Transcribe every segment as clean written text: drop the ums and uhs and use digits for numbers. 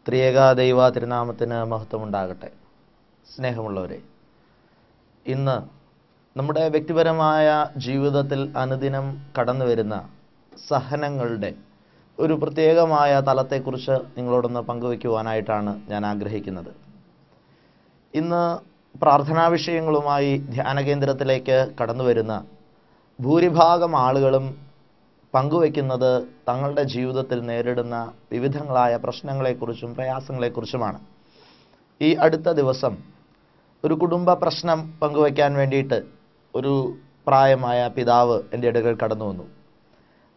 ത്രിയേക ദൈവ തിരുനാമത്തിന് മഹത്വമുണ്ടാകട്ടെ. സ്നേഹമുള്ളവരെ, ഇന്ന് നമ്മുടെ വ്യക്തിപരമായ ജീവിതത്തിൽ അനുദിനം കടന്നു വരുന്ന സഹനങ്ങളുടെ ഒരു പ്രത്യേകമായ തലത്തെക്കുറിച്ച് നിങ്ങളോടൊന്ന് പങ്കുവയ്ക്കുവാനായിട്ടാണ് ഞാൻ ആഗ്രഹിക്കുന്നത്. ഇന്ന് പ്രാർത്ഥനാ വിഷയങ്ങളുമായി ധ്യാന കേന്ദ്രത്തിലേക്ക് കടന്നു വരുന്ന ഭൂരിഭാഗം ആളുകളും പങ്കുവയ്ക്കുന്നത് തങ്ങളുടെ ജീവിതത്തിൽ നേരിടുന്ന വിവിധങ്ങളായ പ്രശ്നങ്ങളെക്കുറിച്ചും പ്രയാസങ്ങളെക്കുറിച്ചുമാണ്. ഈ അടുത്ത ദിവസം ഒരു കുടുംബ പ്രശ്നം പങ്കുവയ്ക്കാൻ വേണ്ടിയിട്ട് ഒരു പ്രായമായ പിതാവ് എൻ്റെ അടുക്കൽ കടന്നു വന്നു.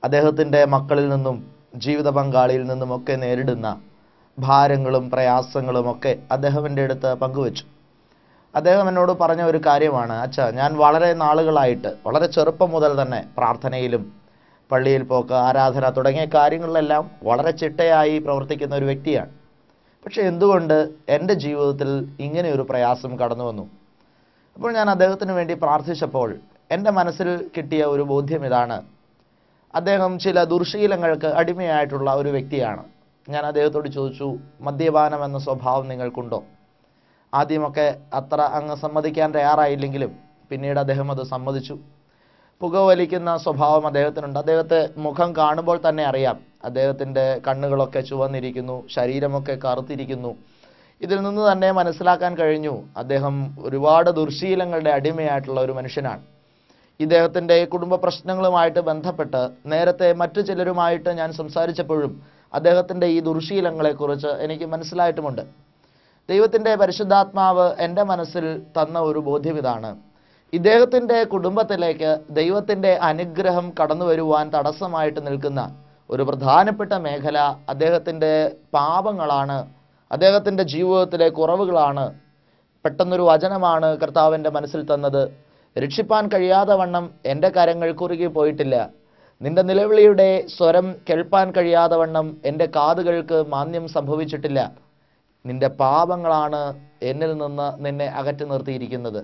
അദ്ദേഹത്തിൻ്റെ മക്കളിൽ നിന്നും ജീവിത പങ്കാളിയിൽ നിന്നുമൊക്കെ നേരിടുന്ന ഭാരങ്ങളും പ്രയാസങ്ങളുമൊക്കെ അദ്ദേഹം എൻ്റെ അടുത്ത് പങ്കുവച്ചു. അദ്ദേഹം എന്നോട് പറഞ്ഞ ഒരു കാര്യമാണ്, അച്ഛാ, ഞാൻ വളരെ നാളുകളായിട്ട് വളരെ ചെറുപ്പം മുതൽ തന്നെ പ്രാർത്ഥനയിലും പള്ളിയിൽ പോക്ക്, ആരാധന തുടങ്ങിയ കാര്യങ്ങളിലെല്ലാം വളരെ ചിട്ടയായി പ്രവർത്തിക്കുന്ന ഒരു വ്യക്തിയാണ്. പക്ഷെ എന്തുകൊണ്ട് എൻ്റെ ജീവിതത്തിൽ ഇങ്ങനെയൊരു പ്രയാസം കടന്നു വന്നു? അപ്പോൾ ഞാൻ അദ്ദേഹത്തിന് വേണ്ടി പ്രാർത്ഥിച്ചപ്പോൾ എൻ്റെ മനസ്സിൽ കിട്ടിയ ഒരു ബോധ്യം ഇതാണ്: അദ്ദേഹം ചില ദുർശീലങ്ങൾക്ക് അടിമയായിട്ടുള്ള ഒരു വ്യക്തിയാണ്. ഞാൻ അദ്ദേഹത്തോട് ചോദിച്ചു, മദ്യപാനം എന്ന സ്വഭാവം നിങ്ങൾക്കുണ്ടോ? ആദ്യമൊക്കെ അത്ര അങ്ങ് സമ്മതിക്കാൻ തയ്യാറായില്ലെങ്കിലും പിന്നീട് അദ്ദേഹം അത് സമ്മതിച്ചു. പുകവലിക്കുന്ന സ്വഭാവം അദ്ദേഹത്തിനുണ്ട്. അദ്ദേഹത്തെ മുഖം കാണുമ്പോൾ തന്നെ അറിയാം, അദ്ദേഹത്തിൻ്റെ കണ്ണുകളൊക്കെ ചുവന്നിരിക്കുന്നു, ശരീരമൊക്കെ കറുത്തിരിക്കുന്നു. ഇതിൽ നിന്ന് തന്നെ മനസ്സിലാക്കാൻ കഴിഞ്ഞു അദ്ദേഹം ഒരുപാട് ദുർശീലങ്ങളുടെ അടിമയായിട്ടുള്ള ഒരു മനുഷ്യനാണ്. ഇദ്ദേഹത്തിൻ്റെ കുടുംബ പ്രശ്നങ്ങളുമായിട്ട് ബന്ധപ്പെട്ട് നേരത്തെ മറ്റു ചിലരുമായിട്ട് ഞാൻ സംസാരിച്ചപ്പോഴും അദ്ദേഹത്തിൻ്റെ ഈ ദുർശീലങ്ങളെക്കുറിച്ച് എനിക്ക് മനസ്സിലായിട്ടുമുണ്ട്. ദൈവത്തിൻ്റെ പരിശുദ്ധാത്മാവ് എൻ്റെ മനസ്സിൽ തന്ന ഒരു ബോധ്യം ഇതാണ്: ഇദ്ദേഹത്തിൻ്റെ കുടുംബത്തിലേക്ക് ദൈവത്തിൻ്റെ അനുഗ്രഹം കടന്നു വരുവാൻ തടസ്സമായിട്ട് നിൽക്കുന്ന ഒരു പ്രധാനപ്പെട്ട മേഖല അദ്ദേഹത്തിൻ്റെ പാപങ്ങളാണ്, അദ്ദേഹത്തിൻ്റെ ജീവിതത്തിലെ കുറവുകളാണ്. പെട്ടെന്നൊരു വചനമാണ് കർത്താവിൻ്റെ മനസ്സിൽ തന്നത്: രക്ഷിപ്പാൻ കഴിയാതെ വണ്ണം എൻ്റെ കരങ്ങൾ കുറുകി പോയിട്ടില്ല, നിന്റെ നിലവിളിയുടെ സ്വരം കേൾപ്പാൻ കഴിയാതെ വണ്ണം എൻ്റെ കാതുകൾക്ക് മാന്യം സംഭവിച്ചിട്ടില്ല, നിന്റെ പാപങ്ങളാണ് എന്നിൽ നിന്ന് നിന്നെ അകറ്റി നിർത്തിയിരിക്കുന്നത്.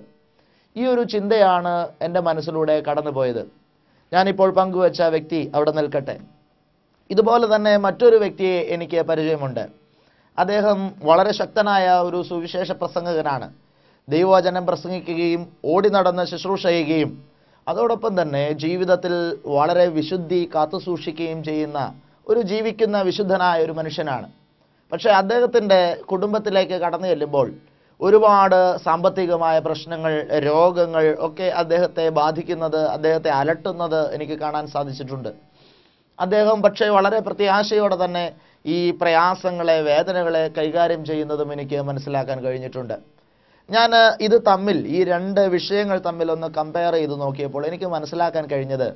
ഈ ഒരു ചിന്തയാണ് എൻ്റെ മനസ്സിലൂടെ കടന്നുപോയത്. ഞാനിപ്പോൾ പങ്കുവച്ച വ്യക്തി അവിടെ നിൽക്കട്ടെ. ഇതുപോലെ തന്നെ മറ്റൊരു വ്യക്തിയെ എനിക്ക് പരിചയമുണ്ട്. അദ്ദേഹം വളരെ ശക്തനായ ഒരു സുവിശേഷ പ്രസംഗകനാണ്. ദൈവവചനം പ്രസംഗിക്കുകയും ഓടി നടന്ന് ശുശ്രൂഷ ചെയ്യുകയും അതോടൊപ്പം തന്നെ ജീവിതത്തിൽ വളരെ വിശുദ്ധി കാത്തുസൂക്ഷിക്കുകയും ചെയ്യുന്ന ഒരു ജീവിക്കുന്ന വിശുദ്ധനായ ഒരു മനുഷ്യനാണ്. പക്ഷേ അദ്ദേഹത്തിൻ്റെ കുടുംബത്തിലേക്ക് കടന്നു ചെല്ലുമ്പോൾ ഒരുപാട് സാമ്പത്തികമായ പ്രശ്നങ്ങൾ, രോഗങ്ങൾ ഒക്കെ അദ്ദേഹത്തെ ബാധിക്കുന്നത്, അദ്ദേഹത്തെ അലട്ടുന്നത് എനിക്ക് കാണാൻ സാധിച്ചിട്ടുണ്ട്. അദ്ദേഹം പക്ഷേ വളരെ പ്രത്യാശയോടെ തന്നെ ഈ പ്രയാസങ്ങളെ, വേദനകളെ കൈകാര്യം ചെയ്യുന്നതും എനിക്ക് മനസ്സിലാക്കാൻ കഴിഞ്ഞിട്ടുണ്ട്. ഞാൻ ഇത് തമ്മിൽ, ഈ രണ്ട് വിഷയങ്ങൾ തമ്മിൽ ഒന്ന് കമ്പയർ ചെയ്ത് നോക്കിയപ്പോൾ എനിക്ക് മനസ്സിലാക്കാൻ കഴിഞ്ഞത്,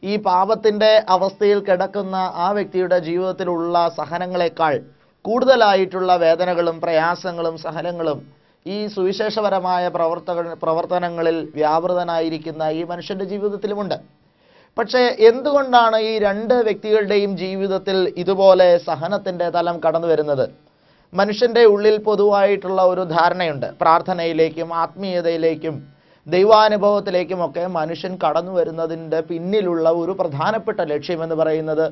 ഈ പാപത്തിൻ്റെ അവസ്ഥയിൽ കിടക്കുന്ന ആ വ്യക്തിയുടെ ജീവിതത്തിലുള്ള സഹനങ്ങളെക്കാൾ കൂടുതലായിട്ടുള്ള വേദനകളും പ്രയാസങ്ങളും സഹനങ്ങളും ഈ സുവിശേഷപരമായ പ്രവർത്തനങ്ങളിൽ വ്യാപൃതനായിരിക്കുന്ന ഈ മനുഷ്യൻ്റെ ജീവിതത്തിലുമുണ്ട്. പക്ഷേ എന്തുകൊണ്ടാണ് ഈ രണ്ട് വ്യക്തികളുടെയും ജീവിതത്തിൽ ഇതുപോലെ സഹനത്തിൻ്റെ തലം കടന്നു വരുന്നത്? മനുഷ്യൻ്റെ ഉള്ളിൽ പൊതുവായിട്ടുള്ള ഒരു ധാരണയുണ്ട്. പ്രാർത്ഥനയിലേക്കും ആത്മീയതയിലേക്കും ദൈവാനുഭവത്തിലേക്കുമൊക്കെ മനുഷ്യൻ കടന്നു വരുന്നതിൻ്റെ പിന്നിലുള്ള ഒരു പ്രധാനപ്പെട്ട ലക്ഷ്യമെന്ന് പറയുന്നത്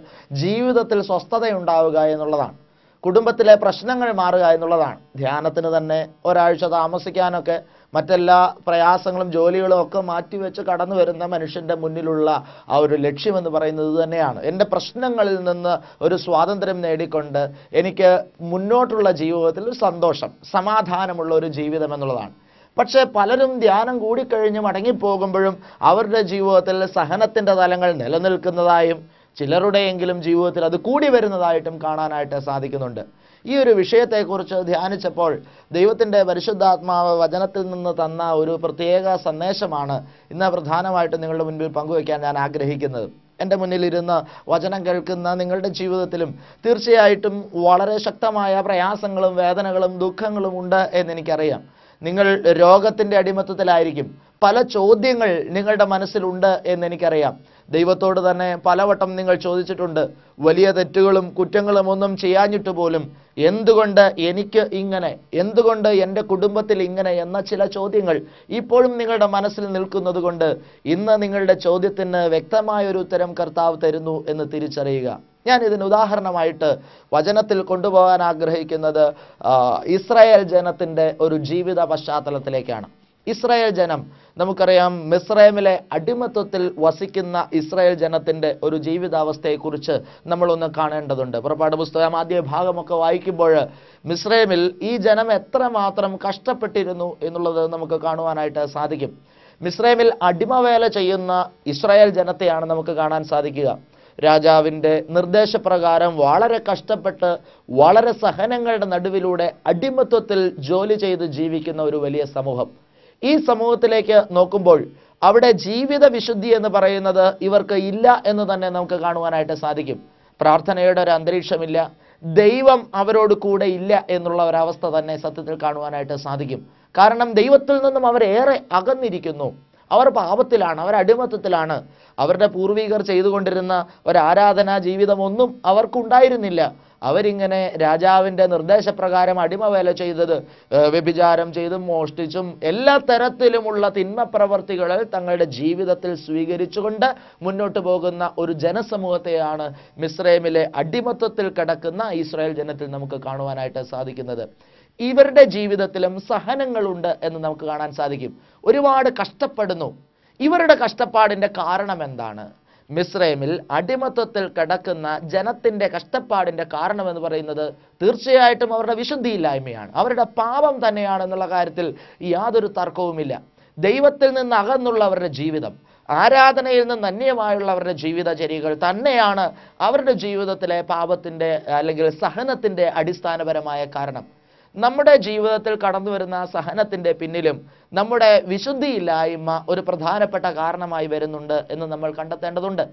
ജീവിതത്തിൽ സ്വസ്ഥതയുണ്ടാവുക എന്നുള്ളതാണ്, കുടുംബത്തിലെ പ്രശ്നങ്ങൾ മാറുക എന്നുള്ളതാണ്. ധ്യാനത്തിന് തന്നെ ഒരാഴ്ച താമസിക്കാനൊക്കെ മറ്റെല്ലാ പ്രയാസങ്ങളും ജോലികളും ഒക്കെ മാറ്റിവെച്ച് കടന്നു വരുന്ന മനുഷ്യൻ്റെ മുന്നിലുള്ള ആ ഒരു ലക്ഷ്യമെന്ന് പറയുന്നത് തന്നെയാണ്, എൻ്റെ പ്രശ്നങ്ങളിൽ നിന്ന് ഒരു സ്വാതന്ത്ര്യം നേടിക്കൊണ്ട് എനിക്ക് മുന്നോട്ടുള്ള ജീവിതത്തിൽ ഒരു സന്തോഷം, സമാധാനമുള്ള ഒരു ജീവിതം എന്നുള്ളതാണ്. പക്ഷേ പലരും ധ്യാനം കൂടിക്കഴിഞ്ഞ് മടങ്ങിപ്പോകുമ്പോഴും അവരുടെ ജീവിതത്തിൽ സഹനത്തിൻ്റെ തലങ്ങൾ നിലനിൽക്കുന്നതായും ചിലരുടെയെങ്കിലും ജീവിതത്തിൽ അത് കൂടി വരുന്നതായിട്ടും കാണാനായിട്ട് സാധിക്കുന്നുണ്ട്. ഈ ഒരു വിഷയത്തെക്കുറിച്ച് ധ്യാനിച്ചപ്പോൾ ദൈവത്തിൻ്റെ പരിശുദ്ധാത്മാവ് വചനത്തിൽ നിന്ന് തന്ന ഒരു പ്രത്യേക സന്ദേശമാണ് ഇന്ന് പ്രധാനമായിട്ട് നിങ്ങളുടെ മുൻപിൽ പങ്കുവയ്ക്കാൻ ഞാൻ ആഗ്രഹിക്കുന്നത്. എൻ്റെ മുന്നിലിരുന്ന് വചനം കേൾക്കുന്ന നിങ്ങളുടെ ജീവിതത്തിലും തീർച്ചയായിട്ടും വളരെ ശക്തമായ പ്രയാസങ്ങളും വേദനകളും ദുഃഖങ്ങളും ഉണ്ട് എന്നെനിക്കറിയാം. നിങ്ങൾ രോഗത്തിൻ്റെ അടിമത്തത്തിലായിരിക്കും. പല ചോദ്യങ്ങൾ നിങ്ങളുടെ മനസ്സിലുണ്ട് എന്നെനിക്കറിയാം. ദൈവത്തോട് തന്നെ പലവട്ടം നിങ്ങൾ ചോദിച്ചിട്ടുണ്ട്, വലിയ തെറ്റുകളും കുറ്റങ്ങളും ഒന്നും ചെയ്യാഞ്ഞിട്ട് പോലും എന്തുകൊണ്ട് എനിക്ക് ഇങ്ങനെ, എന്തുകൊണ്ട് എൻ്റെ കുടുംബത്തിൽ ഇങ്ങനെ എന്ന ചില ചോദ്യങ്ങൾ ഇപ്പോഴും നിങ്ങളുടെ മനസ്സിൽ നിൽക്കുന്നത് കൊണ്ട് ഇന്ന് നിങ്ങളുടെ ചോദ്യത്തിന് വ്യക്തമായൊരു ഉത്തരം കർത്താവ് തരുന്നു എന്ന് തിരിച്ചറിയുക. ഞാൻ ഇതിന് ഉദാഹരണമായിട്ട് വചനത്തിൽ കൊണ്ടുപോകാൻ ആഗ്രഹിക്കുന്നത് ഇസ്രായേൽ ജനത്തിൻ്റെ ഒരു ജീവിത പശ്ചാത്തലത്തിലേക്കാണ്. ഇസ്രായേൽ ജനം, നമുക്കറിയാം, മിസ്രൈമിലെ അടിമത്വത്തിൽ വസിക്കുന്ന ഇസ്രായേൽ ജനത്തിൻ്റെ ഒരു ജീവിതാവസ്ഥയെക്കുറിച്ച് നമ്മളൊന്ന് കാണേണ്ടതുണ്ട്. പുറപ്പാട് പുസ്തകം ആദ്യ ഭാഗമൊക്കെ വായിക്കുമ്പോൾ മിസ്രൈമിൽ ഈ ജനം എത്രമാത്രം കഷ്ടപ്പെട്ടിരുന്നു എന്നുള്ളത് നമുക്ക് കാണുവാനായിട്ട് സാധിക്കും. മിസ്രൈമിൽ അടിമവേല ചെയ്യുന്ന ഇസ്രായേൽ ജനത്തെയാണ് നമുക്ക് കാണാൻ സാധിക്കുക. രാജാവിൻ്റെ നിർദ്ദേശപ്രകാരം വളരെ കഷ്ടപ്പെട്ട് വളരെ സഹനങ്ങളുടെ നടുവിലൂടെ അടിമത്വത്തിൽ ജോലി ചെയ്ത് ജീവിക്കുന്ന ഒരു വലിയ സമൂഹം. ഈ സമൂഹത്തിലേക്ക് നോക്കുമ്പോൾ അവിടെ ജീവിത വിശുദ്ധി എന്ന് പറയുന്നത് ഇവർക്ക് ഇല്ല എന്ന് തന്നെ നമുക്ക് കാണുവാനായിട്ട് സാധിക്കും. പ്രാർത്ഥനയുടെ ഒരു അന്തരീക്ഷമില്ല, ദൈവം അവരോട് കൂടെ ഇല്ല എന്നുള്ള ഒരവസ്ഥ തന്നെ സത്യത്തിൽ കാണുവാനായിട്ട് സാധിക്കും. കാരണം ദൈവത്തിൽ നിന്നും അവരേറെ അകന്നിരിക്കുന്നു. അവർ പാപത്തിലാണ്, അവർ അടിമത്തത്തിലാണ്. അവരുടെ പൂർവികർ ചെയ്തുകൊണ്ടിരുന്ന ഒരു ആരാധനാ ജീവിതമൊന്നും അവർക്കുണ്ടായിരുന്നില്ല. അവരിങ്ങനെ രാജാവിൻ്റെ നിർദ്ദേശപ്രകാരം അടിമവേല ചെയ്തത്, വ്യഭിചാരം ചെയ്തും മോഷ്ടിച്ചും എല്ലാ തരത്തിലുമുള്ള തിന്മ പ്രവർത്തികൾ തങ്ങളുടെ ജീവിതത്തിൽ സ്വീകരിച്ചുകൊണ്ട് മുന്നോട്ട് പോകുന്ന ഒരു ജനസമൂഹത്തെയാണ് മിസ്രൈമിലെ അടിമത്വത്തിൽ കിടക്കുന്ന ഇസ്രായേൽ ജനത്തിൽ നമുക്ക് കാണുവാനായിട്ട് സാധിക്കുന്നത്. ഇവരുടെ ജീവിതത്തിലും സഹനങ്ങളുണ്ട് എന്ന് നമുക്ക് കാണാൻ സാധിക്കും. ഒരുപാട് കഷ്ടപ്പെടുന്നു. ഇവരുടെ കഷ്ടപ്പാടിൻ്റെ കാരണം എന്താണ്? മിസ്രൈമിൽ അടിമത്വത്തിൽ കിടക്കുന്ന ജനത്തിൻ്റെ കഷ്ടപ്പാടിൻ്റെ കാരണം എന്ന് പറയുന്നത് തീർച്ചയായിട്ടും അവരുടെ വിശുദ്ധിയില്ലായ്മയാണ്, അവരുടെ പാപം തന്നെയാണെന്നുള്ള കാര്യത്തിൽ യാതൊരു തർക്കവുമില്ല. ദൈവത്തിൽ നിന്ന് അകന്നുള്ളവരുടെ ജീവിതം, ആരാധനയിൽ നിന്ന് അന്യമായുള്ളവരുടെ ജീവിതചര്യകൾ തന്നെയാണ് അവരുടെ ജീവിതത്തിലെ പാപത്തിൻ്റെ അല്ലെങ്കിൽ സഹനത്തിൻ്റെ അടിസ്ഥാനപരമായ കാരണം. നമ്മുടെ ജീവിതത്തിൽ കടന്നു വരുന്ന സഹനത്തിൻ്റെ പിന്നിലും നമ്മുടെ വിശുദ്ധിയില്ലായ്മ ഒരു പ്രധാനപ്പെട്ട കാരണമായി വരുന്നുണ്ട് എന്ന് നമ്മൾ കണ്ടെത്തേണ്ടതുണ്ട്.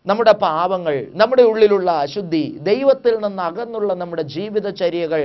നമ്മുടെ പാപങ്ങൾ, നമ്മുടെ ഉള്ളിലുള്ള അശുദ്ധി, ദൈവത്തിൽ നിന്ന് അകന്നുള്ള നമ്മുടെ ജീവിതചര്യകൾ,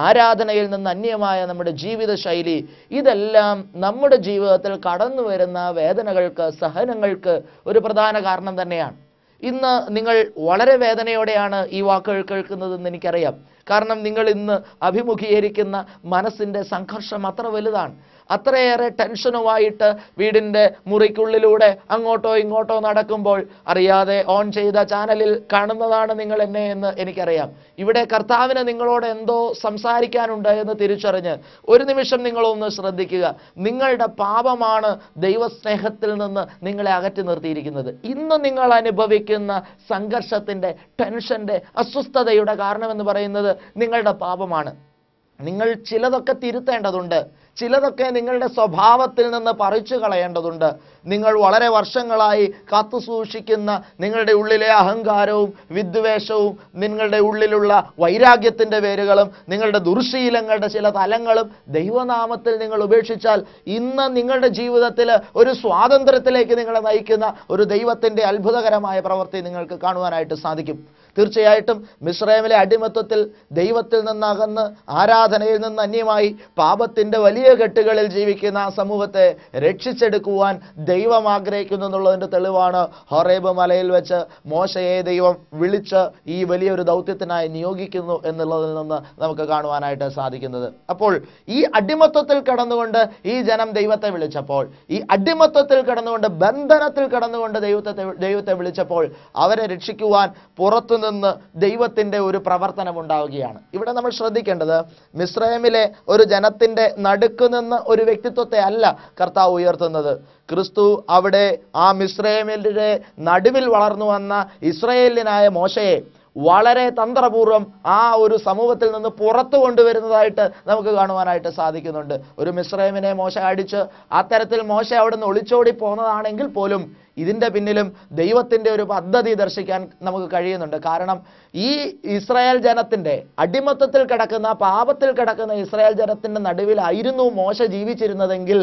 ആരാധനയിൽ നിന്ന് അന്യമായ നമ്മുടെ ജീവിതശൈലി, ഇതെല്ലാം നമ്മുടെ ജീവിതത്തിൽ കടന്നു വരുന്ന വേദനകൾക്ക്, സഹനങ്ങൾക്ക് ഒരു പ്രധാന കാരണം തന്നെയാണ്. ഇന്ന് നിങ്ങൾ വളരെ വേദനയോടെയാണ് ഈ വാക്കുകൾ കേൾക്കുന്നതെന്ന് എനിക്കറിയാം. കാരണം നിങ്ങൾ ഇന്ന് അഭിമുഖീകരിക്കുന്ന മനസ്സിൻ്റെ സംഘർഷം അത്ര വലുതാണ്. അത്രയേറെ ടെൻഷനുമായിട്ട് വീടിൻ്റെ മുറിക്കുള്ളിലൂടെ അങ്ങോട്ടോ ഇങ്ങോട്ടോ നടക്കുമ്പോൾ അറിയാതെ ഓൺ ചെയ്ത ചാനലിൽ കാണുന്നതാണ് നിങ്ങൾ എന്നെ എന്ന് എനിക്കറിയാം. ഇവിടെ കർത്താവിന് നിങ്ങളോട് എന്തോ സംസാരിക്കാനുണ്ട് എന്ന് തിരിച്ചറിഞ്ഞ് ഒരു നിമിഷം നിങ്ങളൊന്ന് ശ്രദ്ധിക്കുക. നിങ്ങളുടെ പാപമാണ് ദൈവസ്നേഹത്തിൽ നിന്ന് നിങ്ങളെ അകറ്റി നിർത്തിയിരിക്കുന്നത്. ഇന്ന് നിങ്ങൾ അനുഭവിക്കുന്ന സംഘർഷത്തിൻ്റെ, ടെൻഷൻ്റെ, അസ്വസ്ഥതയുടെ കാരണമെന്ന് പറയുന്നത് നിങ്ങളുടെ പാപമാണ്. നിങ്ങൾ ചിലതൊക്കെ തിരുത്തേണ്ടതുണ്ട്, ചിലതൊക്കെ നിങ്ങളുടെ സ്വഭാവത്തിൽ നിന്ന് പറിച്ചു കളയേണ്ടതുണ്ട്. നിങ്ങൾ വളരെ വർഷങ്ങളായി കാത്തു സൂക്ഷിക്കുന്ന നിങ്ങളുടെ ഉള്ളിലെ അഹങ്കാരവും വിദ്വേഷവും നിങ്ങളുടെ ഉള്ളിലുള്ള വൈരാഗ്യത്തിൻ്റെ വേരുകളും നിങ്ങളുടെ ദുർശീലങ്ങളുടെ ചില തലങ്ങളും ദൈവനാമത്തിൽ നിങ്ങൾ ഉപേക്ഷിച്ചാൽ ഇന്ന് നിങ്ങളുടെ ജീവിതത്തിൽ ഒരു സ്വാതന്ത്ര്യത്തിലേക്ക് നിങ്ങളെ നയിക്കുന്ന ഒരു ദൈവത്തിൻ്റെ അത്ഭുതകരമായ പ്രവൃത്തി നിങ്ങൾക്ക് കാണുവാനായിട്ട് സാധിക്കും. തീർച്ചയായിട്ടും മിസ്രൈമിലെ അടിമത്വത്തിൽ ദൈവത്തിൽ നിന്ന് അകന്ന് ആരാധനയിൽ നിന്ന് അന്യമായി പാപത്തിൻ്റെ വലിയ കെട്ടുകളിൽ ജീവിക്കുന്ന ആ സമൂഹത്തെ രക്ഷിച്ചെടുക്കുവാൻ ദൈവം ആഗ്രഹിക്കുന്നു എന്നുള്ളതിൻ്റെ തെളിവാണ് ഹോറേബ് മലയിൽ വെച്ച് മോശയെ ദൈവം വിളിച്ച് ഈ വലിയൊരു ദൗത്യത്തിനായി നിയോഗിക്കുന്നു എന്നുള്ളതിൽ നിന്ന് നമുക്ക് കാണുവാനായിട്ട് സാധിക്കുന്നത്. അപ്പോൾ ഈ അടിമത്വത്തിൽ കടന്നുകൊണ്ട് ഈ ജനം ദൈവത്തെ വിളിച്ചപ്പോൾ, ഈ അടിമത്വത്തിൽ കടന്നുകൊണ്ട് ബന്ധനത്തിൽ കടന്നുകൊണ്ട് ദൈവത്തെ വിളിച്ചപ്പോൾ അവരെ രക്ഷിക്കുവാൻ പുറത്തുനിന്ന് ദൈവത്തിൻ്റെ ഒരു പ്രവർത്തനം ഉണ്ടാവുകയാണ്. ഇവിടെ നമ്മൾ ശ്രദ്ധിക്കേണ്ടത് മിസ്രൈമിലെ ഒരു ജനത്തിൻ്റെ നടുക്കുനിന്ന് ഒരു വ്യക്തിത്വത്തെ അല്ല കർത്താവ് ഉയർത്തുന്നത്. ക്രിസ്തു അവിടെ ആ മിസ്രൈമിൻ്റെ നടുവിൽ വളർന്നു വന്ന ഇസ്രായേലിനായ മോശയെ വളരെ തന്ത്രപൂർവ്വം ആ ഒരു സമൂഹത്തിൽ നിന്ന് പുറത്തു കൊണ്ടുവരുന്നതായിട്ട് നമുക്ക് കാണുവാനായിട്ട് സാധിക്കുന്നുണ്ട്. ഒരു മിസ്രൈമിനെ മോശ അടിച്ച് അത്തരത്തിൽ മോശ അവിടെ നിന്ന് ഒളിച്ചോടി പോകുന്നതാണെങ്കിൽ പോലും ഇതിൻ്റെ പിന്നിലും ദൈവത്തിൻ്റെ ഒരു പദ്ധതി ദർശിക്കാൻ നമുക്ക് കഴിയുന്നുണ്ട്. കാരണം ഈ ഇസ്രായേൽ ജനത്തിൻ്റെ അടിമത്തത്തിൽ കിടക്കുന്ന, പാപത്തിൽ കിടക്കുന്ന ഇസ്രായേൽ ജനത്തിൻ്റെ നടുവിലായിരുന്നു മോശ ജീവിച്ചിരുന്നതെങ്കിൽ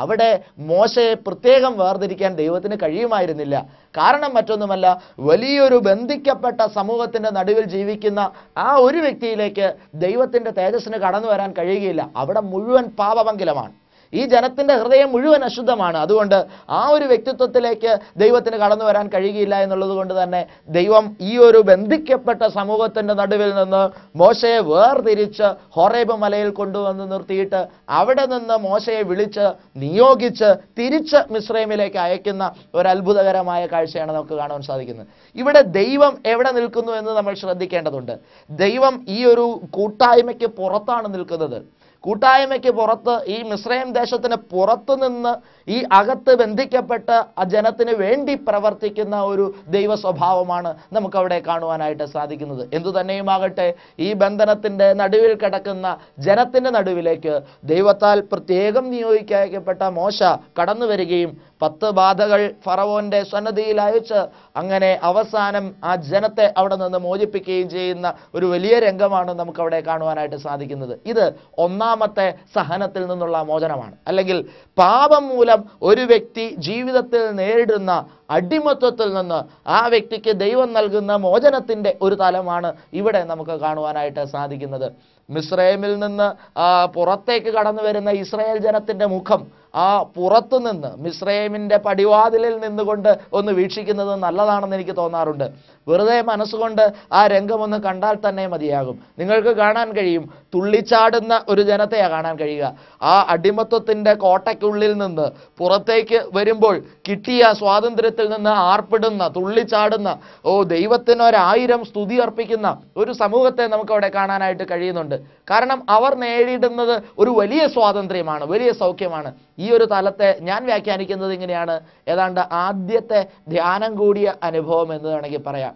അവിടെ മോശയെ പ്രത്യേകം വേർതിരിക്കാൻ ദൈവത്തിന് കഴിയുമായിരുന്നില്ല. കാരണം മറ്റൊന്നുമല്ല, വലിയൊരു ബന്ധിക്കപ്പെട്ട സമൂഹത്തിൻ്റെ നടുവിൽ ജീവിക്കുന്ന ആ ഒരു വ്യക്തിയിലേക്ക് ദൈവത്തിൻ്റെ തേജസ്സിന് കടന്നു വരാൻ കഴിയുകയില്ല. അവിടെ മുഴുവൻ പാപമംഗലമാണ്. ഈ ജനത്തിൻ്റെ ഹൃദയം മുഴുവൻ അശുദ്ധമാണ്. അതുകൊണ്ട് ആ ഒരു വ്യക്തിത്വത്തിലേക്ക് ദൈവത്തിന് കടന്നു വരാൻ കഴിയുകയില്ല എന്നുള്ളത് കൊണ്ട് തന്നെ ദൈവം ഈ ഒരു ബന്ധിക്കപ്പെട്ട സമൂഹത്തിൻ്റെ നടുവിൽ നിന്ന് മോശയെ വേർതിരിച്ച് ഹോറേബ് മലയിൽ കൊണ്ടുവന്ന് നിർത്തിയിട്ട് അവിടെ നിന്ന് മോശയെ വിളിച്ച് നിയോഗിച്ച് തിരിച്ച് മിസ്രൈമിലേക്ക് അയക്കുന്ന ഒരു അത്ഭുതകരമായ കാഴ്ചയാണ് നമുക്ക് കാണാൻ സാധിക്കുന്നത്. ഇവിടെ ദൈവം എവിടെ നിൽക്കുന്നു എന്ന് നമ്മൾ ശ്രദ്ധിക്കേണ്ടതുണ്ട്. ദൈവം ഈ ഒരു കൂട്ടായ്മയ്ക്ക് പുറത്താണ് നിൽക്കുന്നത്. കൂട്ടായ്മയ്ക്ക് പുറത്ത്, ഈ മിസ്രൈം ദേശത്തിന് പുറത്തു നിന്ന് ഈ അകത്ത് ബന്ധിക്കപ്പെട്ട് ആ ജനത്തിന് വേണ്ടി പ്രവർത്തിക്കുന്ന ഒരു ദൈവ സ്വഭാവമാണ് നമുക്കവിടെ കാണുവാനായിട്ട് സാധിക്കുന്നത്. എന്തുതന്നെയുമാകട്ടെ, ഈ ബന്ധനത്തിൻ്റെ നടുവിൽ കിടക്കുന്ന ജനത്തിൻ്റെ നടുവിലേക്ക് ദൈവത്താൽ പ്രത്യേകം നിയോഗിക്കപ്പെട്ട മോശ കടന്നു വരികയും 10 ബാധകൾ ഫറവോന്റെ സന്നദ്ധിയിൽ അയച്ച് അങ്ങനെ അവസാനം ആ ജനത്തെ അവിടെ നിന്ന് മോചിപ്പിക്കുകയും ചെയ്യുന്ന ഒരു വലിയ രംഗമാണ് നമുക്കവിടെ കാണുവാനായിട്ട് സാധിക്കുന്നത്. ഇത് ഒന്നാമത്തെ സഹനത്തിൽ നിന്നുള്ള മോചനമാണ്. അല്ലെങ്കിൽ പാപം മൂലം ഒരു വ്യക്തി ജീവിതത്തിൽ നേരിടുന്ന അടിമത്വത്തിൽ നിന്ന് ആ വ്യക്തിക്ക് ദൈവം നൽകുന്ന മോചനത്തിൻ്റെ ഒരു തലമാണ് ഇവിടെ നമുക്ക് കാണുവാനായിട്ട് സാധിക്കുന്നത്. മിസ്രൈമിൽ നിന്ന് പുറത്തേക്ക് കടന്നു വരുന്ന ഇസ്രായേൽ ജനത്തിൻ്റെ മുഖം ആ പുറത്തു നിന്ന് മിസ്രൈമിൻ്റെ പടിവാതിലിൽ നിന്നുകൊണ്ട് ഒന്ന് വീക്ഷിക്കുന്നത് നല്ലതാണെന്ന് എനിക്ക് തോന്നാറുണ്ട്. വെറുതെ മനസ്സുകൊണ്ട് ആ രംഗമൊന്ന് കണ്ടാൽ തന്നെ മതിയാകും. നിങ്ങൾക്ക് കാണാൻ കഴിയും, തുള്ളിച്ചാടുന്ന ഒരു ജനത്തെയാണ് കാണാൻ കഴിയുക. ആ അടിമത്വത്തിൻ്റെ കോട്ടയ്ക്കുള്ളിൽ നിന്ന് പുറത്തേക്ക് വരുമ്പോൾ കിട്ടിയ സ്വാതന്ത്ര്യത്തിൽ നിന്ന് ആർപ്പിടുന്ന, തുള്ളിച്ചാടുന്ന, ദൈവത്തിനൊരായിരം സ്തുതി അർപ്പിക്കുന്ന ഒരു സമൂഹത്തെ നമുക്കവിടെ കാണാനായിട്ട് കഴിയുന്നുണ്ട്. കാരണം അവർ നേടിയിടുന്നത് ഒരു വലിയ സ്വാതന്ത്ര്യമാണ്, വലിയ സൗഖ്യമാണ്. ഈ ഒരു തലത്തെ ഞാൻ വ്യാഖ്യാനിക്കുന്നത് ഇങ്ങനെയാണ്: ഏതാണ്ട് ആദ്യത്തെ ധ്യാനം കൂടിയ അനുഭവം എന്ന് വേണമെങ്കിൽ പറയാം.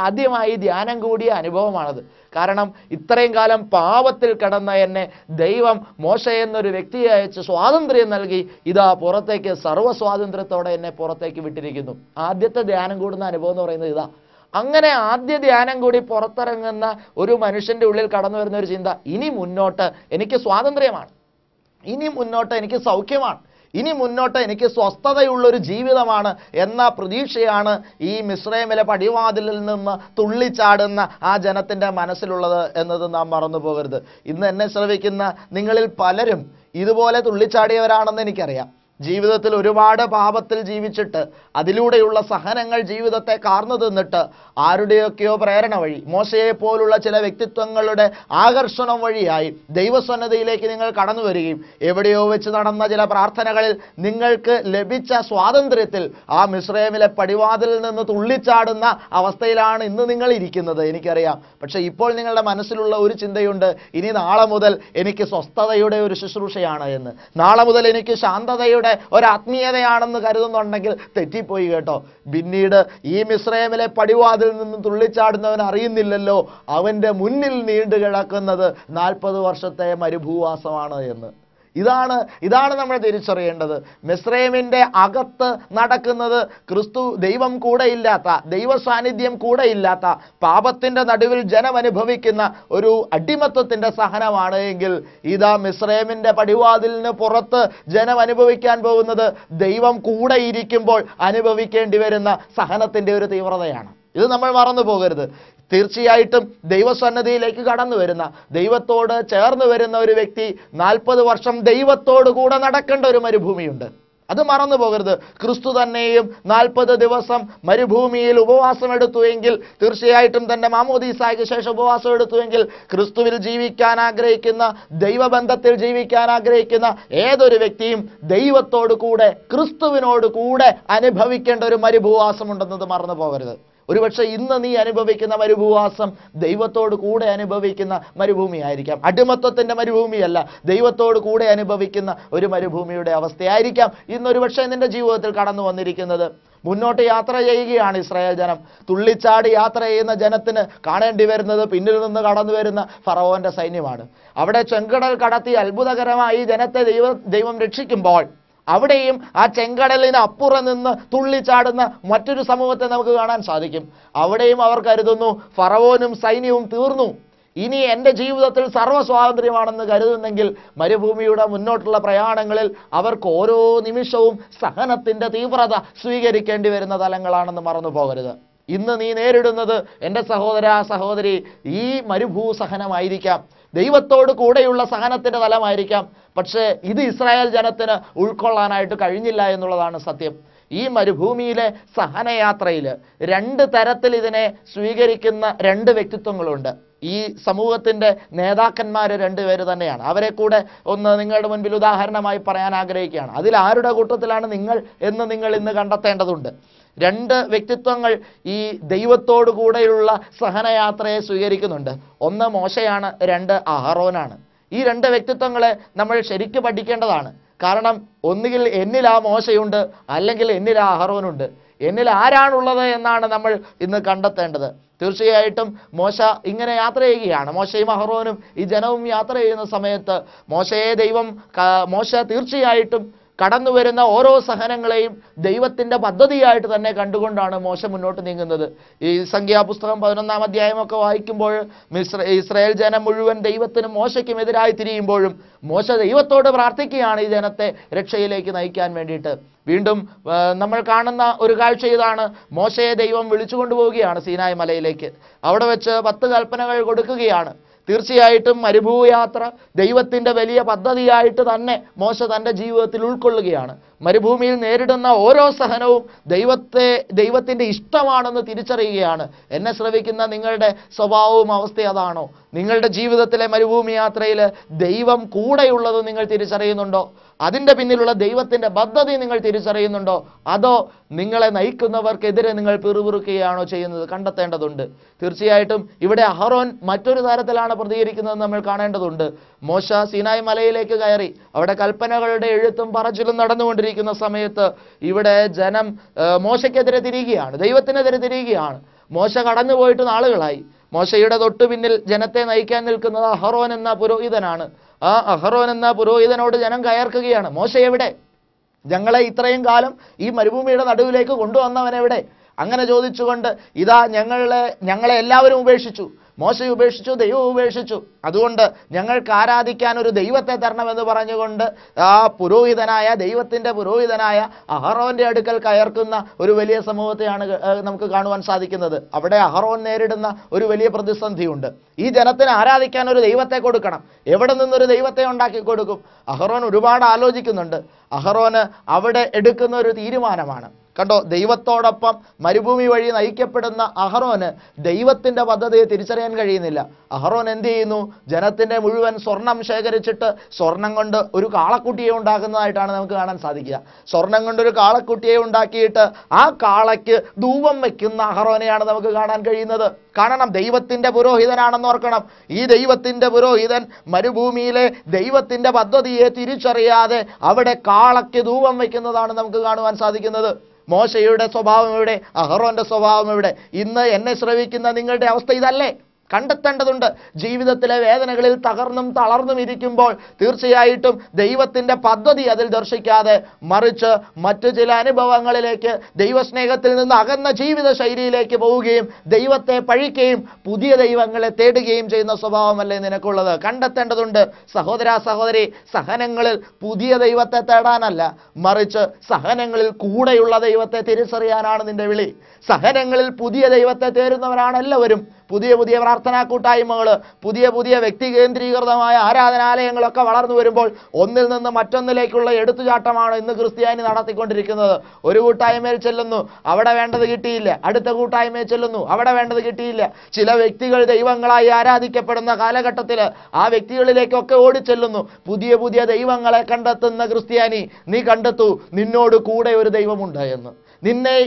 ആദ്യമായി ധ്യാനം കൂടിയ അനുഭവമാണത്. കാരണം ഇത്രയും കാലം പാപത്തിൽ കിടന്ന എന്നെ ദൈവം മോശ എന്നൊരു വ്യക്തിയെ അയച്ച് സ്വാതന്ത്ര്യം നൽകി ഇതാ പുറത്തേക്ക് സർവ്വസ്വാതന്ത്ര്യത്തോടെ എന്നെ പുറത്തേക്ക് വിട്ടിരിക്കുന്നു. ആദ്യത്തെ ധ്യാനം കൂടുന്ന അനുഭവം എന്ന് പറയുന്നത് ഇതാ. അങ്ങനെ ആദ്യ ധ്യാനം കൂടി പുറത്തിറങ്ങുന്ന ഒരു മനുഷ്യൻ്റെ ഉള്ളിൽ കടന്നു വരുന്ന ഒരു ചിന്ത, ഇനി മുന്നോട്ട് എനിക്ക് സ്വാതന്ത്ര്യമാണ്, ഇനി മുന്നോട്ട് എനിക്ക് സൗഖ്യമാണ്, ഇനി മുന്നോട്ട് എനിക്ക് സ്വസ്ഥതയുള്ളൊരു ജീവിതമാണ് എന്ന പ്രതീക്ഷയാണ് ഈ മിസ്രൈമിലെ പടിവാതിലിൽ നിന്ന് തുള്ളിച്ചാടുന്ന ആ ജനത്തിൻ്റെ മനസ്സിലുള്ളത് എന്നത് നാം മറന്നു പോകരുത്. ഇന്ന് എന്നെ ശ്രവിക്കുന്ന നിങ്ങളിൽ പലരും ഇതുപോലെ തുള്ളിച്ചാടിയവരാണെന്ന് എനിക്കറിയാം. ജീവിതത്തിൽ ഒരുപാട് പാപത്തിൽ ജീവിച്ചിട്ട് അതിലൂടെയുള്ള സഹനങ്ങൾ ജീവിതത്തെ കാർന്നു തിന്നിട്ട് ആരുടെയൊക്കെയോ പ്രേരണ വഴി, മോശയെ പോലുള്ള ചില വ്യക്തിത്വങ്ങളുടെ ആകർഷണം വഴിയായി ദൈവസന്നദ്ധിയിലേക്ക് നിങ്ങൾ കടന്നു വരികയും എവിടെയോ വെച്ച് നടന്ന ചില പ്രാർത്ഥനകളിൽ നിങ്ങൾക്ക് ലഭിച്ച സ്വാതന്ത്ര്യത്തിൽ ആ മിസ്രൈമിലെ പടിവാതിലിൽ നിന്ന് തുള്ളിച്ചാടുന്ന അവസ്ഥയിലാണ് ഇന്ന് നിങ്ങൾ ഇരിക്കുന്നത്, എനിക്കറിയാം. പക്ഷെ ഇപ്പോൾ നിങ്ങളുടെ മനസ്സിലുള്ള ഒരു ചിന്തയുണ്ട്, ഇനി നാളെ മുതൽ എനിക്ക് സ്വസ്ഥതയുടെ ഒരു ശുശ്രൂഷയാണ് എന്ന്, നാളെ മുതൽ എനിക്ക് ശാന്തതയുടെ ഒരാത്മീയതയാണെന്ന് കരുതുന്നുണ്ടെങ്കിൽ തെറ്റിപ്പോയി കേട്ടോ. പിന്നീട് ഈ മിസ്രൈമിലെ പടിവാതിൽ നിന്ന് തുള്ളിച്ചാടുന്നവൻ അറിയുന്നില്ലല്ലോ അവൻ്റെ മുന്നിൽ നീണ്ടു കിടക്കുന്നത് 40 വർഷത്തെ മരുഭൂവാസമാണ് എന്ന്. ഇതാണ് നമ്മൾ തിരിച്ചറിയേണ്ടത്. മിസ്രൈമിൻ്റെ അകത്ത് നടക്കുന്നത് ക്രിസ്തു ദൈവം കൂടെയില്ലാത്ത, ദൈവ സാന്നിധ്യം കൂടെയില്ലാത്ത, പാപത്തിൻ്റെ നടുവിൽ ജനം അനുഭവിക്കുന്ന ഒരു അടിമത്വത്തിൻ്റെ സഹനമാണ് എങ്കിൽ ഇതാ മിസ്രൈമിൻ്റെ പടിവാതിലിന് പുറത്ത് ജനം അനുഭവിക്കാൻ പോകുന്നത് ദൈവം കൂടെ ഇരിക്കുമ്പോൾ അനുഭവിക്കേണ്ടി വരുന്ന സഹനത്തിൻ്റെ ഒരു തീവ്രതയാണ്. ഇത് നമ്മൾ മറന്നു പോകരുത്. തീർച്ചയായിട്ടും ദൈവസന്നദ്ധിയിലേക്ക് കടന്നു വരുന്ന, ദൈവത്തോട് ചേർന്ന് വരുന്ന ഒരു വ്യക്തി 40 വർഷം ദൈവത്തോട് കൂടെ നടക്കേണ്ട ഒരു മരുഭൂമിയുണ്ട്. അത് മറന്നു പോകരുത്. ക്രിസ്തു തന്നെയും 40 ദിവസം മരുഭൂമിയിൽ ഉപവാസം എടുത്തുവെങ്കിൽ, തീർച്ചയായിട്ടും തൻ്റെ മാമോദീസായ്ക്ക് ശേഷം ഉപവാസം എടുത്തുവെങ്കിൽ, ക്രിസ്തുവിൽ ജീവിക്കാൻ ആഗ്രഹിക്കുന്ന, ദൈവബന്ധത്തിൽ ജീവിക്കാൻ ആഗ്രഹിക്കുന്ന ഏതൊരു വ്യക്തിയും ദൈവത്തോട് കൂടെ, ക്രിസ്തുവിനോട് കൂടെ അനുഭവിക്കേണ്ട ഒരു മരുഭൂവാസം ഉണ്ടെന്നത് മറന്നു പോകരുത്. ഒരുപക്ഷെ ഇന്ന് നീ അനുഭവിക്കുന്ന മരുഭൂവാസം ദൈവത്തോട് കൂടെ അനുഭവിക്കുന്ന മരുഭൂമിയായിരിക്കാം. അടിമത്വത്തിൻ്റെ മരുഭൂമിയല്ല, ദൈവത്തോട് കൂടെ അനുഭവിക്കുന്ന ഒരു മരുഭൂമിയുടെ അവസ്ഥയായിരിക്കാം ഇന്നൊരു പക്ഷേ നിന്റെ ജീവിതത്തിൽ കടന്നു വന്നിരിക്കുന്നത്. മുന്നോട്ട് യാത്ര ചെയ്യുകയാണ് ഇസ്രായേൽ ജനം. തുള്ളിച്ചാടി യാത്ര ചെയ്യുന്ന ജനത്തിന് കാണേണ്ടി വരുന്നത് പിന്നിൽ നിന്ന് കടന്നു വരുന്ന ഫറവോന്റെ സൈന്യമാണ്. അവിടെ ചെങ്കടൽ കടത്തി അത്ഭുതകരമായി ജനത്തെ ദൈവം രക്ഷിക്കുമ്പോൾ അവിടെയും ആ ചെങ്കടലിന് അപ്പുറം നിന്ന് തുള്ളിച്ചാടുന്ന മറ്റൊരു സമൂഹത്തെ നമുക്ക് കാണാൻ സാധിക്കും. അവിടെയും അവർ കരുതുന്നു ഫറവോനും സൈന്യവും തീർന്നു, ഇനി എൻ്റെ ജീവിതത്തിൽ സർവ്വസ്വാതന്ത്ര്യമാണെന്ന് കരുതുന്നെങ്കിൽ മരുഭൂമിയുടെ മുന്നോട്ടുള്ള പ്രയാണങ്ങളിൽ അവർക്ക് ഓരോ നിമിഷവും സഹനത്തിൻ്റെ തീവ്രത സ്വീകരിക്കേണ്ടി വരുന്ന തലങ്ങളാണെന്ന് മറന്നു പോകരുത്. ഇന്ന് നീ നേരിടുന്നത് എൻ്റെ സഹോദര സഹോദരി ഈ മരുഭൂ സഹനമായിരിക്കാം. ദൈവത്തോട് കൂടെയുള്ള സഹനത്തിൻ്റെ തലമായിരിക്കാം. പക്ഷേ ഇത് ഇസ്രായേൽ ജനത്തിന് ഉൾക്കൊള്ളാനായിട്ട് കഴിഞ്ഞില്ല എന്നുള്ളതാണ് സത്യം. ഈ മരുഭൂമിയിലെ സഹനയാത്രയിൽ രണ്ട് തരത്തിൽ ഇതിനെ സ്വീകരിക്കുന്ന രണ്ട് വ്യക്തിത്വങ്ങളുണ്ട്. ഈ സമൂഹത്തിൻ്റെ നേതാക്കന്മാർ രണ്ടുപേര് തന്നെയാണ്. അവരെ കൂടെ ഒന്ന് നിങ്ങളുടെ മുൻപിൽ ഉദാഹരണമായി പറയാൻ ആഗ്രഹിക്കുകയാണ്. അതിൽ ആരുടെ കൂട്ടത്തിലാണ് നിങ്ങൾ എന്ന് നിങ്ങൾ ഇന്ന് കണ്ടെത്തേണ്ടതുണ്ട്. രണ്ട് വ്യക്തിത്വങ്ങൾ ഈ ദൈവത്തോടു കൂടെയുള്ള സഹനയാത്രയെ സ്വീകരിക്കുന്നുണ്ട്. ഒന്ന് മോശയാണ്, രണ്ട് അഹറോനാണ്. ഈ രണ്ട് വ്യക്തിത്വങ്ങളെ നമ്മൾ ശരിക്കും പഠിക്കേണ്ടതാണ്. കാരണം ഒന്നുകിൽ എന്നിൽ ആ മോശയുണ്ട്, അല്ലെങ്കിൽ എന്നിൽ ആ അഹറോനുണ്ട്. എന്നിൽ ആരാണുള്ളത് എന്നാണ് നമ്മൾ ഇന്ന് കണ്ടെത്തേണ്ടത്. തീർച്ചയായിട്ടും മോശ ഇങ്ങനെ യാത്ര ചെയ്യുകയാണ്. മോശയും അഹറോനും ഈ ജനവും യാത്ര ചെയ്യുന്ന സമയത്ത് മോശ തീർച്ചയായിട്ടും കടന്നു വരുന്ന ഓരോ സഹനങ്ങളെയും ദൈവത്തിൻ്റെ പദ്ധതിയായിട്ട് തന്നെ കണ്ടുകൊണ്ടാണ് മോശ മുന്നോട്ട് നീങ്ങുന്നത്. ഈ സംഖ്യാപുസ്തകം 11-ാം അധ്യായമൊക്കെ വായിക്കുമ്പോൾ ഇസ്രായേൽ ജനം മുഴുവൻ ദൈവത്തിനും മോശയ്ക്കും എതിരായി തിരിയുമ്പോഴും മോശ ദൈവത്തോട് പ്രാർത്ഥിക്കുകയാണ് ഈ ജനത്തെ രക്ഷയിലേക്ക് നയിക്കാൻ വേണ്ടിയിട്ട്. വീണ്ടും നമ്മൾ കാണുന്ന ഒരു കാഴ്ച ഇതാണ്. മോശയെ ദൈവം വിളിച്ചു കൊണ്ടുപോവുകയാണ് സീനായ് മലയിലേക്ക്. അവിടെ വെച്ച് 10 കൽപ്പനകൾ കൊടുക്കുകയാണ്. തീർച്ചയായിട്ടും മരുഭൂയാത്ര ദൈവത്തിൻ്റെ വലിയ പദ്ധതിയായിട്ട് തന്നെ മോശ തൻ്റെ ജീവിതത്തിൽ ഉൾക്കൊള്ളുകയാണ്. മരുഭൂമിയിൽ നേരിടുന്ന ഓരോ സഹനവും ദൈവത്തിൻ്റെ ഇഷ്ടമാണെന്ന് തിരിച്ചറിയുകയാണ്. എന്നെ ശ്രവിക്കുന്ന നിങ്ങളുടെ സ്വഭാവവും അവസ്ഥ അതാണോ? നിങ്ങളുടെ ജീവിതത്തിലെ മരുഭൂമി യാത്രയിൽ ദൈവം കൂടെയുള്ളത് നിങ്ങൾ തിരിച്ചറിയുന്നുണ്ടോ? അതിൻ്റെ പിന്നിലുള്ള ദൈവത്തിൻ്റെ പദ്ധതി നിങ്ങൾ തിരിച്ചറിയുന്നുണ്ടോ? അതോ നിങ്ങളെ നയിക്കുന്നവർക്കെതിരെ നിങ്ങൾ പിറുപിറുക്കുകയാണോ ചെയ്യുന്നത്? കണ്ടെത്തേണ്ടതുണ്ട്. തീർച്ചയായിട്ടും ഇവിടെ അഹറോൻ മറ്റൊരു തരത്തിലാണ് പ്രതികരിക്കുന്നത് നമ്മൾ കാണേണ്ടതുണ്ട്. മോശ സീനായ് മലയിലേക്ക് കയറി അവിടെ കൽപ്പനകളുടെ എഴുത്തും പറച്ചിലും നടന്നുകൊണ്ടിരിക്കുന്ന സമയത്ത് ഇവിടെ ജനം മോശയ്ക്കെതിരെ തിരിയുകയാണ്, ദൈവത്തിനെതിരെ തിരിയുകയാണ്. മോശ കടന്നുപോയിട്ട് നാളുകളായി. മോശയുടെ തൊട്ടു പിന്നിൽ ജനത്തെ നയിക്കാൻ നിൽക്കുന്നത് അഹറോൻ എന്ന പുരോഹിതനാണ്. ആ അഹറോൻ എന്ന പുരോഹിതനോട് ജനം കയർക്കുകയാണ്. മോശ എവിടെ? ഞങ്ങളെ ഇത്രയും കാലം ഈ മരുഭൂമിയുടെ നടുവിലേക്ക് കൊണ്ടുവന്നവനെവിടെ? അങ്ങനെ ചോദിച്ചുകൊണ്ട് ഇതാ ഞങ്ങളെ എല്ലാവരും ഉപേക്ഷിച്ചു. മോശ ഉപേക്ഷിച്ചു, ദൈവം ഉപേക്ഷിച്ചു. അതുകൊണ്ട് ഞങ്ങൾക്ക് ആരാധിക്കാൻ ഒരു ദൈവത്തെ തരണമെന്ന് പറഞ്ഞുകൊണ്ട് ആ ദൈവത്തിൻ്റെ പുരോഹിതനായ അഹറോൻ്റെ അടുക്കൽ കയർക്കുന്ന ഒരു വലിയ സമൂഹത്തെയാണ് നമുക്ക് കാണുവാൻ സാധിക്കുന്നത്. അവിടെ അഹറോൻ നേരിടുന്ന ഒരു വലിയ പ്രതിസന്ധിയുണ്ട്. ഈ ജനത്തിന് ആരാധിക്കാൻ ഒരു ദൈവത്തെ കൊടുക്കണം. എവിടെ നിന്നൊരു ദൈവത്തെ ഉണ്ടാക്കി കൊടുക്കും? അഹറോൻ ഒരുപാട് ആലോചിക്കുന്നുണ്ട്. അഹറോന് അവിടെ എടുക്കുന്ന ഒരു തീരുമാനമാണ്. കണ്ടോ, ദൈവത്തോടൊപ്പം മരുഭൂമി വഴി നയിക്കപ്പെടുന്ന അഹറോന് ദൈവത്തിൻ്റെ പദ്ധതിയെ തിരിച്ചറിയാൻ കഴിയുന്നില്ല. അഹറോൻ എന്ത് ചെയ്യുന്നു? ജനത്തിൻ്റെ മുഴുവൻ സ്വർണം ശേഖരിച്ചിട്ട് സ്വർണം കൊണ്ട് ഒരു കാളക്കുട്ടിയെ ഉണ്ടാക്കുന്നതായിട്ടാണ് നമുക്ക് കാണാൻ സാധിക്കുക. സ്വർണം കൊണ്ടൊരു കാളക്കുട്ടിയെ ഉണ്ടാക്കിയിട്ട് ആ കാളയ്ക്ക് ധൂപം വയ്ക്കുന്ന അഹറോനെയാണ് നമുക്ക് കാണാൻ കഴിയുന്നത്. കാണണം, ദൈവത്തിൻ്റെ പുരോഹിതനാണെന്ന് ഓർക്കണം. ഈ ദൈവത്തിൻ്റെ പുരോഹിതൻ മരുഭൂമിയിലെ ദൈവത്തിൻ്റെ പദ്ധതിയെ തിരിച്ചറിയാതെ അവിടെ കാളയ്ക്ക് ധൂപം വയ്ക്കുന്നതാണ് നമുക്ക് കാണുവാൻ സാധിക്കുന്നത്. മോശയുടെ സ്വഭാവം എവിടെ? അഹറോന്റെ സ്വഭാവം എവിടെ? ഇന്ന് എന്നെ ശ്രവിക്കുന്ന നിങ്ങളുടെ അവസ്ഥ ഇതല്ലേ? കണ്ടെത്തേണ്ടതുണ്ട്. ജീവിതത്തിലെ വേദനകളിൽ തകർന്നും തളർന്നും ഇരിക്കുമ്പോൾ തീർച്ചയായിട്ടും ദൈവത്തിൻ്റെ പദ്ധതി അതിൽ ദർശിക്കാതെ മറിച്ച് മറ്റു ചില അനുഭവങ്ങളിലേക്ക്, ദൈവസ്നേഹത്തിൽ നിന്ന് അകന്ന ജീവിത ശൈലിയിലേക്ക് പോവുകയും ദൈവത്തെ പഴിക്കുകയും പുതിയ ദൈവങ്ങളെ തേടുകയും ചെയ്യുന്ന സ്വഭാവമല്ലേ നിനക്കുള്ളത്? കണ്ടെത്തേണ്ടതുണ്ട്. സഹോദര സഹോദരി, സഹനങ്ങളിൽ പുതിയ ദൈവത്തെ തേടാനല്ല, മറിച്ച് സഹനങ്ങളിൽ കൂടെയുള്ള ദൈവത്തെ തിരിച്ചറിയാനാണ് നിന്റെ വിളി. സഹനങ്ങളിൽ പുതിയ ദൈവത്തെ തേടുന്നവരാണ് എല്ലാവരും. പുതിയ പുതിയ പ്രാർത്ഥനാ കൂട്ടായ്മകൾ, പുതിയ വ്യക്തി കേന്ദ്രീകൃതമായ ആരാധനാലയങ്ങളൊക്കെ വളർന്നു വരുമ്പോൾ ഒന്നിൽ നിന്ന് മറ്റൊന്നിലേക്കുള്ള എടുത്തുചാട്ടമാണ് ഇന്ന് ക്രിസ്ത്യാനി നടത്തിക്കൊണ്ടിരിക്കുന്നത്. ഒരു കൂട്ടായ്മയിൽ ചെല്ലുന്നു, അവിടെ വേണ്ടത് കിട്ടിയില്ല. അടുത്ത കൂട്ടായ്മയിൽ ചെല്ലുന്നു, അവിടെ വേണ്ടത് കിട്ടിയില്ല. ചില വ്യക്തികൾ ദൈവങ്ങളായി ആരാധിക്കപ്പെടുന്ന കാലഘട്ടത്തിൽ ആ വ്യക്തികളിലേക്കൊക്കെ ഓടിച്ചെല്ലുന്നു. പുതിയ ദൈവങ്ങളെ കണ്ടെത്തുന്ന ക്രിസ്ത്യാനി, നീ കണ്ടെത്തൂ നിന്നോട് കൂടെ ഒരു ദൈവമുണ്ട് എന്ന്. നിന്നെ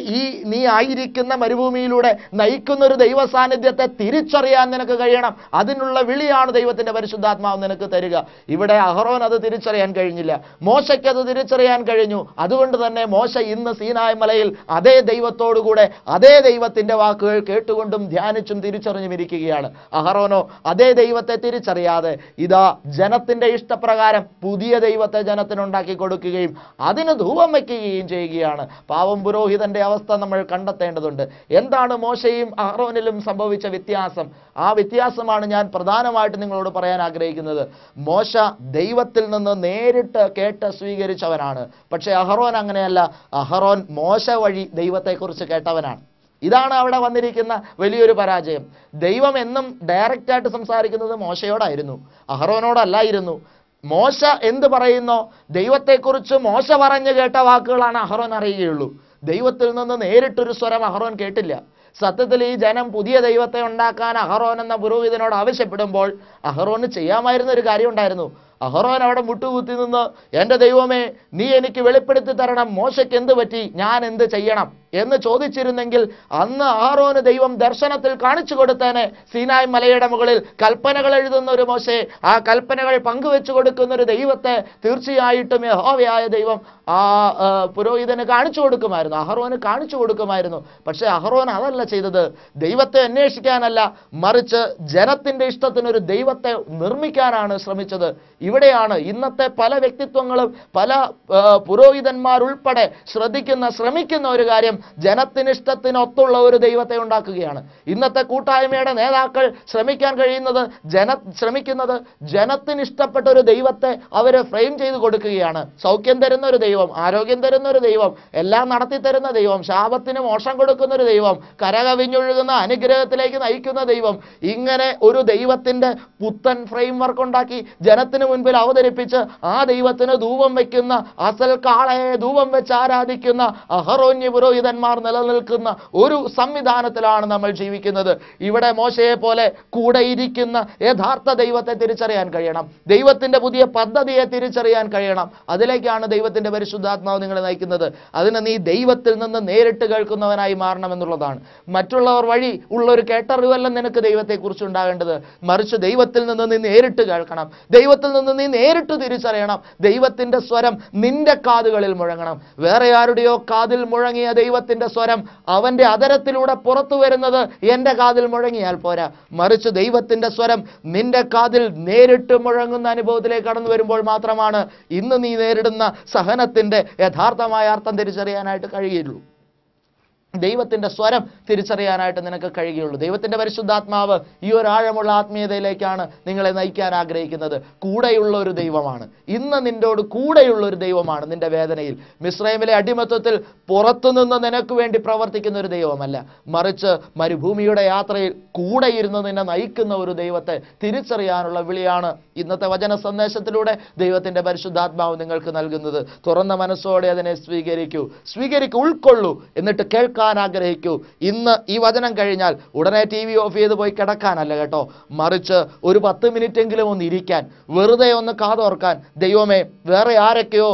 നീ ആയിരിക്കുന്ന മരുഭൂമിയിലൂടെ നയിക്കുന്ന ഒരു ദൈവ സാന്നിധ്യത്തെ തിരിച്ചറിയാൻ നിനക്ക് കഴിയണം. അതിനുള്ള വിളിയാണ് ദൈവത്തിൻ്റെ പരിശുദ്ധാത്മാവ് നിനക്ക് തരിക. ഇവിടെ അഹറോൻ അത് തിരിച്ചറിയാൻ കഴിഞ്ഞില്ല, മോശയ്ക്ക് അത് തിരിച്ചറിയാൻ കഴിഞ്ഞു. അതുകൊണ്ട് തന്നെ മോശ ഇന്ന് സീനായ് മലയിൽ അതേ ദൈവത്തോടുകൂടെ അതേ ദൈവത്തിൻ്റെ വാക്കുകൾ കേട്ടുകൊണ്ടും ധ്യാനിച്ചും തിരിച്ചറിഞ്ഞും ഇരിക്കുകയാണ്. അഹറോനോ അതേ ദൈവത്തെ തിരിച്ചറിയാതെ ഇതാ ജനത്തിൻ്റെ ഇഷ്ടപ്രകാരം പുതിയ ദൈവത്തെ ജനത്തിനുണ്ടാക്കി കൊടുക്കുകയും അതിന് ധൂപം വയ്ക്കുകയും ചെയ്യുകയാണ്. പാവം പുരോഹിതന്റെ അവസ്ഥ നമ്മൾ കണ്ടെത്തേണ്ടതുണ്ട്. എന്താണ് മോശയും അഹറോനിലും സംഭവിച്ച വ്യത്യാസം? ആ വ്യത്യാസമാണ് ഞാൻ പ്രധാനമായിട്ട് നിങ്ങളോട് പറയാൻ ആഗ്രഹിക്കുന്നത്. മോശ ദൈവത്തിൽ നിന്ന് നേരിട്ട് കേട്ട് സ്വീകരിച്ചവനാണ്. പക്ഷേ അഹറോൻ അങ്ങനെയല്ല. അഹറോൻ മോശ വഴി ദൈവത്തെക്കുറിച്ച് കേട്ടവനാണ്. ഇതാണ് അവിടെ വന്നിരിക്കുന്ന വലിയൊരു പരാജയം. ദൈവം എന്നും ഡയറക്റ്റായിട്ട് സംസാരിക്കുന്നത് മോശയോടായിരുന്നു, അഹറോനോടല്ലായിരുന്നു. മോശ എന്ത് പറയുന്നോ ദൈവത്തെക്കുറിച്ച് മോശ പറഞ്ഞു കേട്ട വാക്കുകളാണ് അഹറോൻ അറിയുകയുള്ളൂ. ദൈവത്തിൽ നിന്ന് നേരിട്ടൊരു സ്വരം അഹറോൻ കേട്ടില്ല. സത്യത്തിൽ ഈ ജനം പുതിയ ദൈവത്തെ ഉണ്ടാക്കാൻ അഹറോൻ എന്ന പുരോഹിതനോട് ആവശ്യപ്പെടുമ്പോൾ അഹറോന് ചെയ്യാമായിരുന്ന ഒരു കാര്യം ഉണ്ടായിരുന്നു. അഹറോൻ അവിടെ മുട്ടുകുത്തി നിന്ന്, എൻ്റെ ദൈവമേ, നീ എനിക്ക് വെളിപ്പെടുത്തി തരണം, മോശയ്ക്ക് എന്ത് പറ്റി, ഞാൻ എന്ത് ചെയ്യണം എന്ന് ചോദിച്ചിരുന്നെങ്കിൽ അന്ന് അഹറോന് ദൈവം ദർശനത്തിൽ കാണിച്ചു കൊടുത്തേനെ. സീനായ് മലയുടെ മുകളിൽ കൽപ്പനകൾ എഴുതുന്ന ഒരു മോശെ, ആ കൽപ്പനകൾ പങ്കുവെച്ചു കൊടുക്കുന്ന ഒരു ദൈവത്തെ തീർച്ചയായിട്ടും യഹോവയായ ദൈവം ആ പുരോഹിതന് കാണിച്ചു കൊടുക്കുമായിരുന്നു, അഹറോന് കാണിച്ചു കൊടുക്കുമായിരുന്നു. പക്ഷെ അഹറോൻ അതല്ല ചെയ്തത്. ദൈവത്തെ അന്വേഷിക്കാനല്ല, മറിച്ച് ജനത്തിന്റെ ഇഷ്ടത്തിനൊരു ദൈവത്തെ നിർമ്മിക്കാനാണ് ശ്രമിച്ചത്. ഇവിടെയാണ് ഇന്നത്തെ പല വ്യക്തിത്വങ്ങളും പല പുരോഹിതന്മാരുൾപ്പെടെ ശ്രമിക്കുന്ന ഒരു കാര്യം, ജനത്തിനിഷ്ടത്തിനൊത്തുള്ള ഒരു ദൈവത്തെ ഉണ്ടാക്കുകയാണ്. ഇന്നത്തെ കൂട്ടായ്മയുടെ നേതാക്കൾ ശ്രമിക്കുന്നത് ജനത്തിനിഷ്ടപ്പെട്ട ഒരു ദൈവത്തെ അവര് ഫ്രെയിം ചെയ്ത് കൊടുക്കുകയാണ്. സൗഖ്യം തരുന്ന ഒരു ദൈവം, ആരോഗ്യം തരുന്ന ഒരു ദൈവം, എല്ലാം നടത്തി തരുന്ന ദൈവം, ശാപത്തിന് മോഷം കൊടുക്കുന്ന ഒരു ദൈവം, കരകവിഞ്ഞൊഴുകുന്ന അനുഗ്രഹത്തിലേക്ക് നയിക്കുന്ന ദൈവം, ഇങ്ങനെ ഒരു ദൈവത്തിന്റെ പുത്തൻ ഫ്രെയിം വർക്ക് ഉണ്ടാക്കി ജനത്തിന് മുൻപിൽ അവതരിപ്പിച്ച് ആ ദൈവത്തിന് ധൂപം വയ്ക്കുന്ന, അസൽ കാളയെ ധൂപം വെച്ച് ആരാധിക്കുന്ന അഹറോന്യ പുരോഹിതന്മാർ നിലനിൽക്കുന്ന ഒരു സംവിധാനത്തിലാണ് നമ്മൾ ജീവിക്കുന്നത്. ഇവിടെ മോശയെ പോലെ കൂടെ ഇരിക്കുന്ന യഥാർത്ഥ ദൈവത്തെ തിരിച്ചറിയാൻ കഴിയണം, ദൈവത്തിന്റെ പുതിയ പദ്ധതിയെ തിരിച്ചറിയാൻ കഴിയണം. അതിലേക്കാണ് ദൈവത്തിന്റെ പരിശുദ്ധാത്മാവ് നിങ്ങളെ നയിക്കുന്നത്. അതിന് നീ ദൈവത്തിൽ നിന്ന് നേരിട്ട് കേൾക്കുന്നവനായി മാറണം എന്നുള്ളതാണ്. മറ്റുള്ളവർ വഴി ഉള്ളൊരു കേട്ടറിവല്ല നിനക്ക് ദൈവത്തെക്കുറിച്ച് ഉണ്ടാകേണ്ടത്, മറിച്ച് ദൈവത്തിൽ നിന്ന് നീ നേരിട്ട് കേൾക്കണം, ദൈവത്തിൽ നിന്ന് നീ നേരിട്ട് തിരിച്ചറിയണം. ദൈവത്തിന്റെ സ്വരം നിന്റെ കാതുകളിൽ മുഴങ്ങണം. വേറെ ആരുടെയോ കാതിൽ മുഴങ്ങിയ ദൈവത്തിന്റെ സ്വരം അവന്റെ അതരത്തിലൂടെ പുറത്തു വരുന്നത് എൻ്റെ കാതിൽ മുഴങ്ങിയാൽ പോരാ, മറിച്ച് ദൈവത്തിന്റെ സ്വരം നിന്റെ കാതിൽ നേരിട്ട് മുഴങ്ങുന്ന അനുഭവത്തിലേക്ക് കടന്നു വരുമ്പോൾ മാത്രമാണ് ഇന്ന് നീ നേരിടുന്ന സഹനത്തിന്റെ യഥാർത്ഥമായ അർത്ഥം തിരിച്ചറിയാനായിട്ട് കഴിയുള്ളൂ. ദൈവത്തിന്റെ സ്വരം തിരിച്ചറിയാനായിട്ട് നിനക്ക് കഴിയുകയുള്ളൂ. ദൈവത്തിന്റെ പരിശുദ്ധാത്മാവ് ഈ ഒരു ആഴമുള്ള ആത്മീയതയിലേക്കാണ് നിങ്ങളെ നയിക്കാൻ ആഗ്രഹിക്കുന്നത്. കൂടെയുള്ള ഒരു ദൈവമാണ്, ഇന്ന് നിന്നോട് കൂടെയുള്ള ഒരു ദൈവമാണ്. നിന്റെ വേദനയിൽ, മിസ്രൈമിലെ അടിമത്വത്തിൽ പുറത്തുനിന്ന് നിനക്ക് വേണ്ടി പ്രവർത്തിക്കുന്ന ഒരു ദൈവമല്ല, മറിച്ച് മരുഭൂമിയുടെ യാത്രയിൽ കൂടെ ഇരുന്ന് നിന്നെ നയിക്കുന്ന ഒരു ദൈവത്തെ തിരിച്ചറിയാനുള്ള വിളിയാണ് ഇന്നത്തെ വചന സന്ദേശത്തിലൂടെ ദൈവത്തിന്റെ പരിശുദ്ധാത്മാവ് നിങ്ങൾക്ക് നൽകുന്നത്. തുറന്ന മനസ്സോടെ അതിനെ സ്വീകരിക്കൂ, ഉൾക്കൊള്ളൂ, എന്നിട്ട് കേൾക്കാൻ ആഗ്രഹിക്കൂ. ഇന്ന് ഈ വചനം കഴിഞ്ഞാൽ ഉടനെ TV ഓഫ് ചെയ്ത് പോയി കിടക്കാനല്ല കേട്ടോ, മറിച്ച് ഒരു 10 മിനിറ്റെങ്കിലും ഒന്ന് ഇരിക്കാൻ, വെറുതെ ഒന്ന് കാതോർക്കാൻ. ദൈവമേ, വേറെ ആരൊക്കെയോ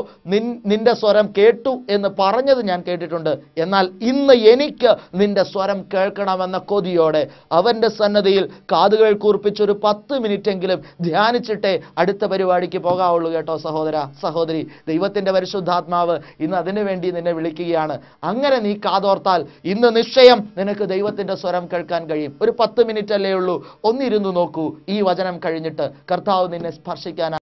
നിന്റെ സ്വരം കേട്ടു എന്ന് പറഞ്ഞത് ഞാൻ കേട്ടിട്ടുണ്ട്, എന്നാൽ ഇന്ന് എനിക്ക് നിന്റെ സ്വരം കേൾക്കണമെന്ന കൊതിയോടെ അവന്റെ സന്നദ്ധിയിൽ കാതുകൾ കൂർപ്പിച്ചൊരു 10 മിനിറ്റെങ്കിലും ധ്യാനിച്ചിട്ടേ അടുത്ത പരിപാടിക്ക് പോകാവുള്ളൂ കേട്ടോ സഹോദര, സഹോദരി. ദൈവത്തിന്റെ പരിശുദ്ധാത്മാവ് ഇന്ന് അതിനു വേണ്ടി നിന്നെ വിളിക്കുകയാണ്. അങ്ങനെ നീ കാതോർത്താൽ ഇന്ന് നിശ്ചയം നിനക്ക് ദൈവത്തിന്റെ സ്വരം കേൾക്കാൻ കഴിയും. ഒരു 10 മിനിറ്റ് അല്ലേ ഉള്ളൂ, ഒന്നിരുന്നു നോക്കൂ. ഈ വചനം കഴിഞ്ഞിട്ട് കർത്താവ് നിന്നെ സ്പർശിക്കാൻ